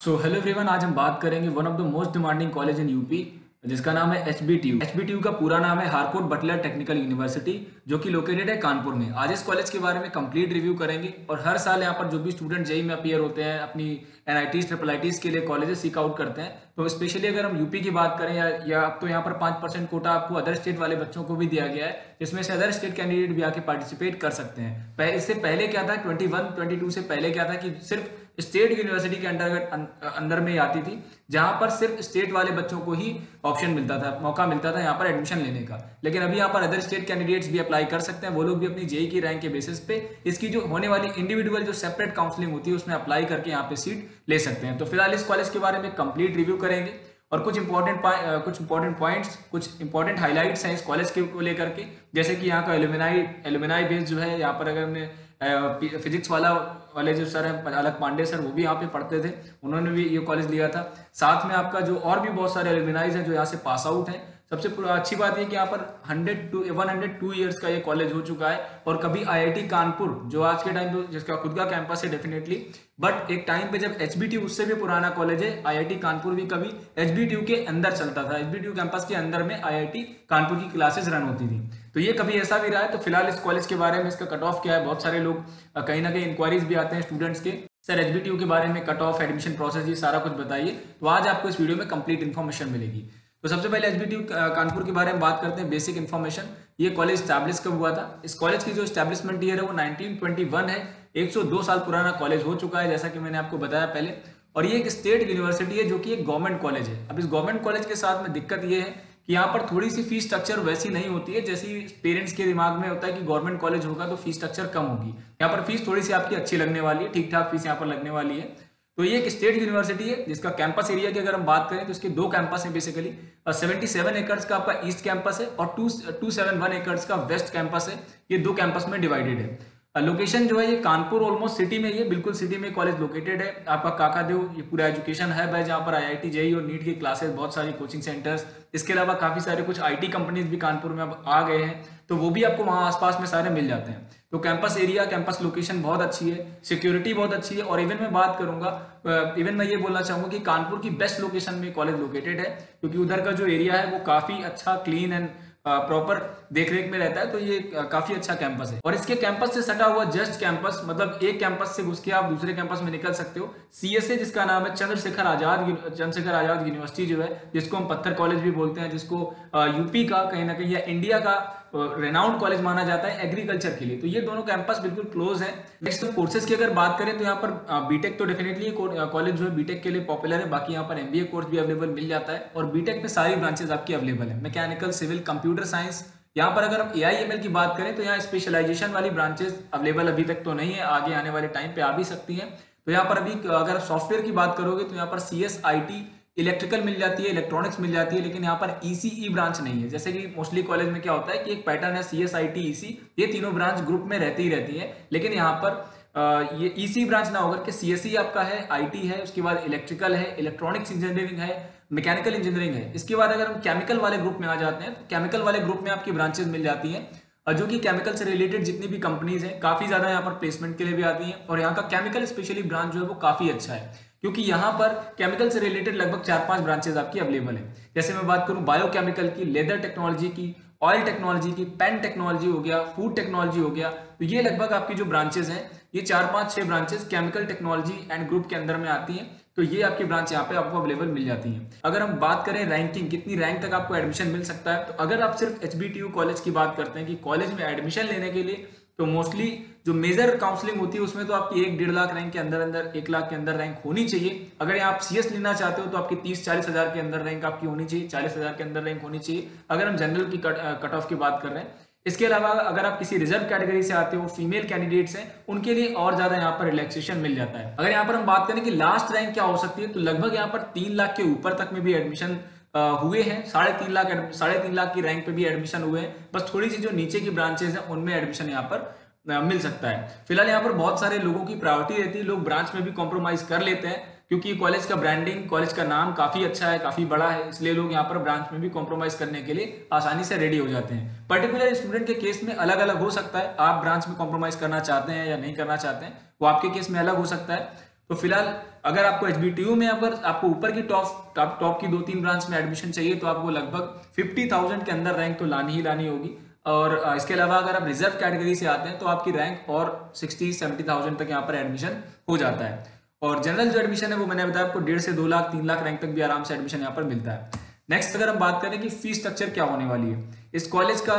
So hello everyone, आज हम बात करेंगे one of the most demanding college in UP जिसका नाम है एचबीटीयू। एचबीटीयू का पूरा नाम है हारकोट बटलर टेक्निकल यूनिवर्सिटी, जो कि लोकेटेड है कानपुर में। आज इस कॉलेज के बारे में कंप्लीट रिव्यू करेंगे और हर साल यहाँ पर जो भी स्टूडेंट जेई में अपीयर होते हैं अपनी एनआईटीज ट्रिपल आईटीज के लिए कॉलेजेस सीक आउट करते हैं, तो स्पेशली अगर हम यूपी की बात करें या अब तो यहाँ पर 5% कोटा आपको अदर स्टेट वाले बच्चों को भी दिया गया है, जिसमें से अदर स्टेट कैंडिडेट भी आके पार्टिसिपेट कर सकते हैं। इससे पहले क्या था, 21-22 से पहले क्या था कि सिर्फ स्टेट यूनिवर्सिटी के अंदर में आती थी, जहां पर सिर्फ स्टेट वाले बच्चों को ही ऑप्शन मिलता था, मौका मिलता था यहाँ पर एडमिशन लेने का। लेकिन अभी यहाँ पर अदर स्टेट कैंडिडेट्स भी अप्लाई कर सकते हैं, वो लोग भी अपनी जेई की रैंक के बेसिस पे इसकी जो होने वाली इंडिविजुअल जो सेपरेट काउंसलिंग होती है उसमें अप्लाई करके यहाँ पे सीट ले सकते हैं। तो फिलहाल इस कॉलेज के बारे में कंप्लीट रिव्यू करेंगे और कुछ इंपॉर्टेंट पॉइंट्स, कुछ इंपॉर्टेंट हाइलाइट्स हैं इस कॉलेज के को लेकर के, जैसे कि यहाँ का एलुमिनाई बेस जो है, यहाँ पर अगर हमने फिजिक्स वाले जो सर हैं अलग पांडे सर, वो भी यहाँ पे पढ़ते थे, उन्होंने भी ये कॉलेज लिया था। साथ में आपका जो और भी बहुत सारे एलुमिनाइज हैं जो यहाँ से पास आउट हैं। सबसे अच्छी बात ये कि यहाँ पर 102 ईयर्स का ये कॉलेज हो चुका है और कभी आईआईटी कानपुर जो आज के टाइम पे जिसका खुद का कैंपस है डेफिनेटली, बट एक टाइम पे जब एचबीटीयू उससे भी पुराना कॉलेज है, आईआईटी कानपुर भी कभी एचबीटीयू के अंदर चलता था, एचबीटीयू कैंपस के अंदर में आईआईटी कानपुर की क्लासेस रन होती थी, तो ये कभी ऐसा भी रहा है। तो फिलहाल इस कॉलेज के बारे में इसका कट ऑफ क्या है, बहुत सारे लोग कहीं ना कहीं इंक्वायरीज भी आते हैं स्टूडेंट्स के, सर एचबीटीयू के बारे में कट ऑफ, एडमिशन प्रोसेस, ये सारा कुछ बताइए। तो आज आपको इस वीडियो में कंप्लीट इन्फॉर्मेशन मिलेगी। तो सबसे पहले एचबीटीयू कानपुर के बारे में बात करते हैं, बेसिक इन्फॉर्मेशन। ये कॉलेज स्टैब्लिश कब हुआ था? इस कॉलेज की जो स्टैब्लिशमेंट ईयर है वो 1921 है, 102 साल पुराना कॉलेज हो चुका है, जैसा कि मैंने आपको बताया पहले। और ये एक स्टेट यूनिवर्सिटी है जो कि एक गवर्नमेंट कॉलेज है। अब इस गवर्नमेंट कॉलेज के साथ में दिक्कत ये है कि यहाँ पर थोड़ी सी फीस स्ट्रक्चर वैसी नहीं होती है जैसी पेरेंट्स के दिमाग में होता है कि गवर्नमेंट कॉलेज होगा तो फीस स्ट्रक्चर कम होगी। यहाँ पर फीस थोड़ी सी आपकी अच्छी लगने वाली है, ठीक ठाक फीस यहाँ पर लगने वाली है। तो ये एक स्टेट यूनिवर्सिटी है जिसका कैंपस एरिया की अगर हम बात करें तो इसके दो कैंपस हैं बेसिकली। 77 एकर्स का आपका ईस्ट कैंपस है और 271 एकर्स का वेस्ट कैंपस है। ये दो कैंपस में डिवाइडेड है। लोकेशन जो है ये कानपुर ऑलमोस्ट सिटी में, ये बिल्कुल सिटी में कॉलेज लोकेटेड है। आपका काकादेव ये पूरा एजुकेशन हब है जहाँ पर आईआईटी जेई और नीट की क्लासेस, बहुत सारी कोचिंग सेंटर्स, इसके अलावा काफी सारे कुछ आईटी कंपनीज भी कानपुर में अब आ गए हैं, तो वो भी आपको वहाँ आसपास में सारे मिल जाते हैं। तो कैंपस एरिया, कैंपस लोकेशन बहुत अच्छी है, सिक्योरिटी बहुत अच्छी है। और इवन मैं बात करूंगा, इवन मैं ये बोलना चाहूंगा कि कानपुर की बेस्ट लोकेशन में कॉलेज लोकेटेड है, क्योंकि उधर का जो एरिया है वो काफी अच्छा, क्लीन एंड प्रॉपर देखरेख में रहता है। तो ये काफी अच्छा कैंपस है। और इसके कैंपस से सटा हुआ जस्ट कैंपस, मतलब एक कैंपस से घुस के आप दूसरे कैंपस में निकल सकते हो, सीएसए जिसका नाम है चंद्रशेखर आजाद यूनिवर्सिटी जो है, जिसको हम पत्थर कॉलेज भी बोलते हैं, जिसको यूपी का कहीं ना कहीं या इंडिया का रेनाउंड कॉलेज माना जाता है एग्रीकल्चर के लिए। तो ये दोनों कैंपस बिल्कुल क्लोज है। नेक्स्ट कोर्सेज की अगर बात करें तो यहाँ पर बीटेक तो डेफिनेटली कॉलेज जो है बीटेक के लिए पॉपुलर है, बाकी यहाँ पर एमबीए कोर्स भी अवेलेबल मिल जाता है। और बीटेक में सारी ब्रांचेस आपकी अवेलेबल है, मैकेनिकल, सिविल, कंप्यूटर साइंस। यहाँ पर अगर हम एआईएमएल की बात करें तो यहाँ स्पेशलाइजेशन वाली ब्रांचेस अवेलेबल अभी तक तो नहीं है, आगे आने वाले टाइम पे आ भी सकती हैं। तो यहाँ पर अभी अगर सॉफ्टवेयर की बात करोगे तो यहाँ पर सीएस, आईटी, इलेक्ट्रिकल मिल जाती है, इलेक्ट्रॉनिक्स मिल जाती है, लेकिन यहाँ पर ईसीई ब्रांच नहीं है। जैसे कि मोस्टली कॉलेज में क्या होता है कि एक पैटर्न है, सीएस, आईटी, ईसी, ये तीनों ब्रांच ग्रुप में रहती है, लेकिन यहाँ पर ये ईसी ब्रांच ना होकर के सीएसई आपका है, आईटी है, उसके बाद इलेक्ट्रिकल है, इलेक्ट्रॉनिक्स इंजीनियरिंग है, मैकेनिकल इंजीनियरिंग है। इसके बाद अगर हम केमिकल वाले ग्रुप में आ जाते हैं तो केमिकल वाले ग्रुप में आपकी ब्रांचेस मिल जाती हैं, जो कि केमिकल से रिलेटेड जितनी भी कंपनीज हैं काफी ज्यादा यहाँ पर प्लेसमेंट के लिए भी आती हैं। और यहाँ का केमिकल स्पेशली ब्रांच जो है वो काफी अच्छा है, क्योंकि यहाँ पर केमिकल से रिलेटेड लगभग 4-5 ब्रांचेस आपकी अवेलेबल है। जैसे मैं बात करूँ बायोकेमिकल की, लेदर टेक्नोलॉजी की, ऑयल टेक्नोलॉजी की, पेन टेक्नोलॉजी हो गया, फूड टेक्नोलॉजी हो गया, तो ये लगभग आपकी जो ब्रांचेस हैं ये 4-5-6 branches chemical technology and group के अंदर में आती हैं। तो ये आपकी ब्रांच यहाँ पे आपको अवेलेबल मिल जाती है। अगर हम बात करें रैंकिंग, कितनी रैंक तक आपको एडमिशन मिल सकता है, तो अगर आप सिर्फ एचबीटीयू कॉलेज की बात करते हैं कि कॉलेज में एडमिशन लेने के लिए, तो मोस्टली जो मेजर काउंसलिंग होती है उसमें तो आपकी 1-1.5 लाख रैंक के अंदर 1 लाख के अंदर रैंक होनी चाहिए। अगर आप सीएस लेना चाहते हो तो आपकी 30-40 हजार के अंदर रैंक आपकी होनी चाहिए, 40 हजार के अंदर रैंक होनी चाहिए, अगर हम जनरल की कट ऑफ की बात कर रहे हैं। इसके अलावा अगर आप किसी रिजर्व कैटेगरी से आते हो, फीमेल कैंडिडेट्स हैं, उनके लिए और ज्यादा यहाँ पर रिलैक्सेशन मिल जाता है। अगर यहाँ पर हम बात करें कि लास्ट रैंक क्या हो सकती है, तो लगभग यहाँ पर 3 लाख के ऊपर तक में भी एडमिशन हुए हैं, 3.5 लाख की रैंक पे भी एडमिशन हुए हैं। बस थोड़ी सी जो नीचे की ब्रांचेस हैं उनमें एडमिशन यहाँ पर मिल सकता है। फिलहाल यहाँ पर बहुत सारे लोगों की प्रायोरिटी रहती है, लोग ब्रांच में भी कॉम्प्रोमाइज कर लेते हैं, क्योंकि कॉलेज का ब्रांडिंग, कॉलेज का नाम काफी अच्छा है, काफी बड़ा है, इसलिए लोग यहाँ पर ब्रांच में भी कॉम्प्रोमाइज करने के लिए आसानी से रेडी हो जाते हैं। पर्टिकुलर स्टूडेंट के केस में अलग अलग हो सकता है, आप ब्रांच में कॉम्प्रोमाइज करना चाहते हैं या नहीं करना चाहते हैं, वो आपके केस में अलग हो सकता है। तो फिलहाल अगर आपको HBTU में अगर आपको ऊपर की टॉप की 2-3 ब्रांच में एडमिशन चाहिए तो आपको लगभग 50,000 के अंदर रैंक तो लानी ही लानी होगी। और इसके अलावा अगर आप रिजर्व कैटेगरी से आते हैं तो आपकी रैंक और 60-70,000 तक यहाँ पर एडमिशन हो जाता है। और जनरल जो एडमिशन है वो मैंने बताया आपको 1.5 से 2 लाख 3 लाख रैंक तक भी आराम से एडमिशन यहाँ पर मिलता है। नेक्स्ट अगर हम बात करें कि फीस स्ट्रक्चर क्या होने वाली है इस कॉलेज का,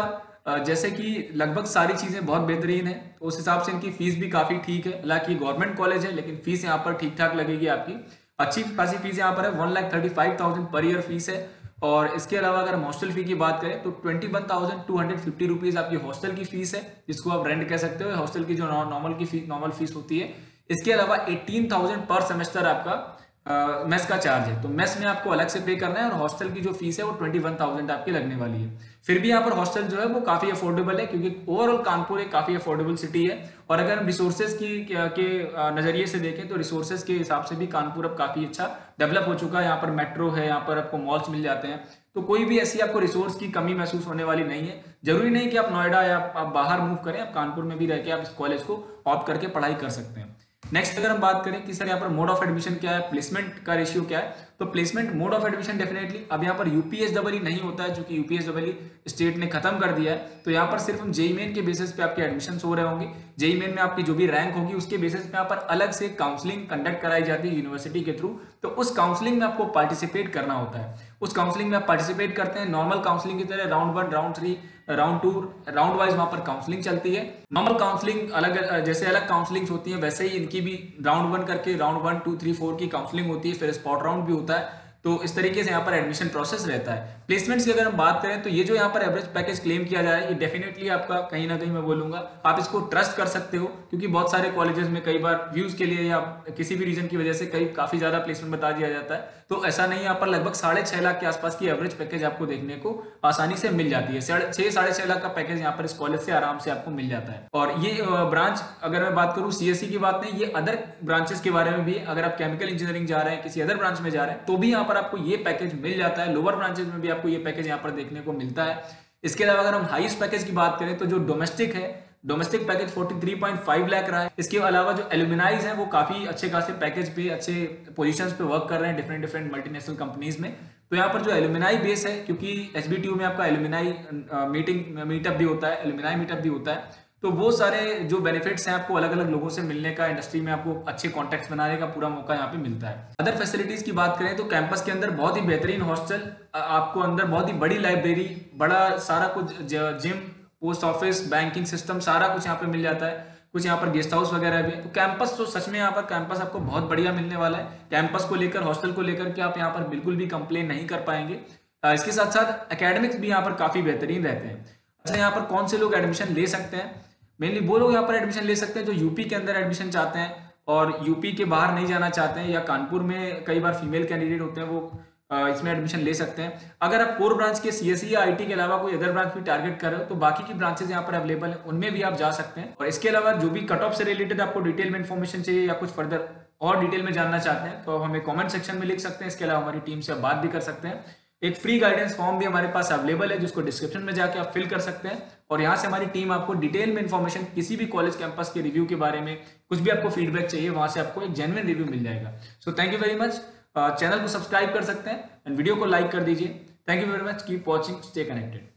जैसे कि लगभग सारी चीजें बहुत बेहतरीन है तो उस हिसाब से इनकी फीस भी काफी ठीक है। हालांकि गवर्नमेंट कॉलेज है लेकिन फीस यहाँ पर ठीक ठाक लगेगी आपकी, अच्छी खासी फीस यहाँ पर है। 1,35,000 पर ईयर फीस है। और इसके अलावा अगर हम हॉस्टल फी की बात करें तो 21,250 रुपीज आपकी हॉस्टल की फीस है, जिसको आप रेंट कह सकते हो, हॉस्टल की जो नॉर्मल फीस होती है। इसके अलावा 18,000 पर सेमेस्टर आपका मेस का चार्ज है, तो मेस में आपको अलग से पे करना है और हॉस्टल की जो फीस है वो 21,000 आपकी लगने वाली है। फिर भी यहाँ पर हॉस्टल जो है वो काफी अफोर्डेबल है क्योंकि ओवरऑल कानपुर एक काफी अफोर्डेबल सिटी है। और अगर हम रिसोर्सेज के नजरिए से देखें तो रिसोर्सेज के हिसाब से भी कानपुर अब काफी अच्छा डेवलप हो चुका है। यहाँ पर मेट्रो है, यहाँ पर आपको मॉल्स मिल जाते हैं, तो कोई भी ऐसी आपको रिसोर्स की कमी महसूस होने वाली नहीं है। जरूरी नहीं कि आप नोएडा या आप बाहर मूव करें, आप कानपुर में भी रह के आप इस कॉलेज को ऑप्ट करके पढ़ाई कर सकते हैं। नेक्स्ट अगर हम बात करें कि सर यहाँ पर मोड ऑफ एडमिशन क्या है, प्लेसमेंट का रेशियो क्या है, तो placement mode of admission definitely अब यहाँ पर यूपीएसडब्ल्यू नहीं होता है, क्योंकि यूपीएसडब्ल्यू स्टेट ने खत्म कर दिया है। तो यहाँ पर सिर्फ हम जेईई मेन के बेसिस पे आपके एडमिशन हो रहे होंगे। जेईई मेन में आपकी जो भी रैंक होगी उसके बेसिस पे यहाँ पर अलग से काउंसलिंग कंडक्ट कराई जाती है यूनिवर्सिटी के थ्रू, तो उस काउंसलिंग में आपको पार्टिसिपेट करना होता है। उस काउंसलिंग में आप पार्टिसिपेट करते हैं नॉर्मल काउंसलिंग की तरह, round 1, round 3, round 2, round wise वहां पर काउंसलिंग चलती है। नॉर्मल काउंसलिंग अलग, जैसे अलग काउंसलिंग होती है वैसे ही इनकी भी राउंड 1 करके राउंड 1, 2, 3, 4 की काउंसलिंग होती है, फिर स्पॉट राउंड भी होता है। तो इस तरीके से यहाँ पर एडमिशन प्रोसेस रहता है। प्लेसमेंट्स की अगर हम बात करें तो ये जो यहाँ पर एवरेज पैकेज क्लेम किया जा रहा है ये डेफिनेटली आपका कहीं ना कहीं मैं बोलूंगा आप इसको ट्रस्ट कर सकते हो, क्योंकि बहुत सारे कॉलेजेस में कई बार व्यूज के लिए या किसी भी रीजन की वजह से काफी ज्यादा प्लेसमेंट बता दिया जाता है, तो ऐसा नहीं। यहाँ पर लगभग 6.5 लाख के आसपास की एवरेज पैकेज आपको देखने को आसानी से मिल जाती है। 6-6.5 लाख का पैकेज यहाँ पर इस कॉलेज से आराम से आपको मिल जाता है। और ये ब्रांच अगर मैं बात करूँ सीएससी की बात नहीं, ये अदर ब्रांचेस के बारे में भी, अगर आप केमिकल इंजीनियरिंग जा रहे हैं, किसी अदर ब्रांच में जा रहे हैं, तो भी यहाँ पर आपको ये पैकेज मिल जाता है। लोअर ब्रांचेस में भी आपको ये पैकेज यहाँ पर देखने को मिलता है। इसके अलावा अगर हम हाईएस्ट पैकेज की बात करें तो जो डोमेस्टिक है, डोमेस्टिक पैकेज 43.5 लाख रहा है। इसके अलावा जो एल्यूमिनाइज हैं वो काफी अच्छे खासे पैकेज पे, अच्छे पोजीशंस पे वर्क कर रहे हैं डिफरेंट मल्टीनेशनल कंपनीज में। तो यहाँ पर जो एल्यूमिनाई बेस है, क्योंकि एचबीटीयू में आपका एल्यूमिनाई मीटअप भी होता है, एल्यूमिनाई मीटअप भी होता है, तो वो सारे जो बेनिफिट्स हैं आपको अलग अलग लोगों से मिलने का, इंडस्ट्री में आपको अच्छे कॉन्टेक्ट्स बनाने का पूरा मौका यहाँ पे मिलता है। अदर फैसिलिटीज की बात करें तो कैंपस के अंदर बहुत ही बेहतरीन हॉस्टल, आपको अंदर बहुत ही बड़ी लाइब्रेरी, बड़ा सारा कुछ, gym, post office, banking system, सारा कुछ यहाँ पे मिल जाता है। कुछ यहाँ पर गेस्ट हाउस वगैरह भी है। तो कैंपस तो सच में यहाँ पर कैंपस आपको बहुत बढ़िया मिलने वाला है। कैंपस को लेकर, हॉस्टल को लेकर के आप यहाँ पर बिल्कुल भी कंप्लेन नहीं कर पाएंगे। इसके साथ साथ एकेडमिक्स भी यहाँ पर काफी बेहतरीन रहते हैं। अच्छा, यहाँ पर कौन से लोग एडमिशन ले सकते हैं? मेनली वो लोग यहाँ पर एडमिशन ले सकते हैं जो यूपी के अंदर एडमिशन चाहते हैं और यूपी के बाहर नहीं जाना चाहते हैं, या कानपुर में कई बार फीमेल कैंडिडेट होते हैं, वो इसमें एडमिशन ले सकते हैं। अगर आप कोर ब्रांच के सीएसई या आईटी के अलावा कोई अदर ब्रांच भी टारगेट कर रहे हो तो बाकी की ब्रांचेस यहाँ पर अवेलेबल है, उनमें भी आप जा सकते हैं। और इसके अलावा जो भी कट ऑफ से रिलेटेड आपको डिटेल में इन्फॉर्मेशन चाहिए या कुछ फर्दर और डिटेल में जानना चाहते हैं तो आप हमें कॉमेंट सेक्शन में लिख सकते हैं। इसके अलावा हमारी टीम से आप बात भी कर सकते हैं। एक फ्री गाइडेंस फॉर्म भी हमारे पास अवेलेबल है जिसको डिस्क्रिप्शन में जाके आप फिल कर सकते हैं, और यहाँ से हमारी टीम आपको डिटेल में इन्फॉर्मेशन, किसी भी कॉलेज कैंपस के रिव्यू के बारे में, कुछ भी आपको फीडबैक चाहिए, वहां से आपको एक जेन्युइन रिव्यू मिल जाएगा। So thank you very much. Channel को सब्सक्राइब कर सकते हैं एंड वीडियो को लाइक कर दीजिए। Thank you very much, keep watching, stay connected.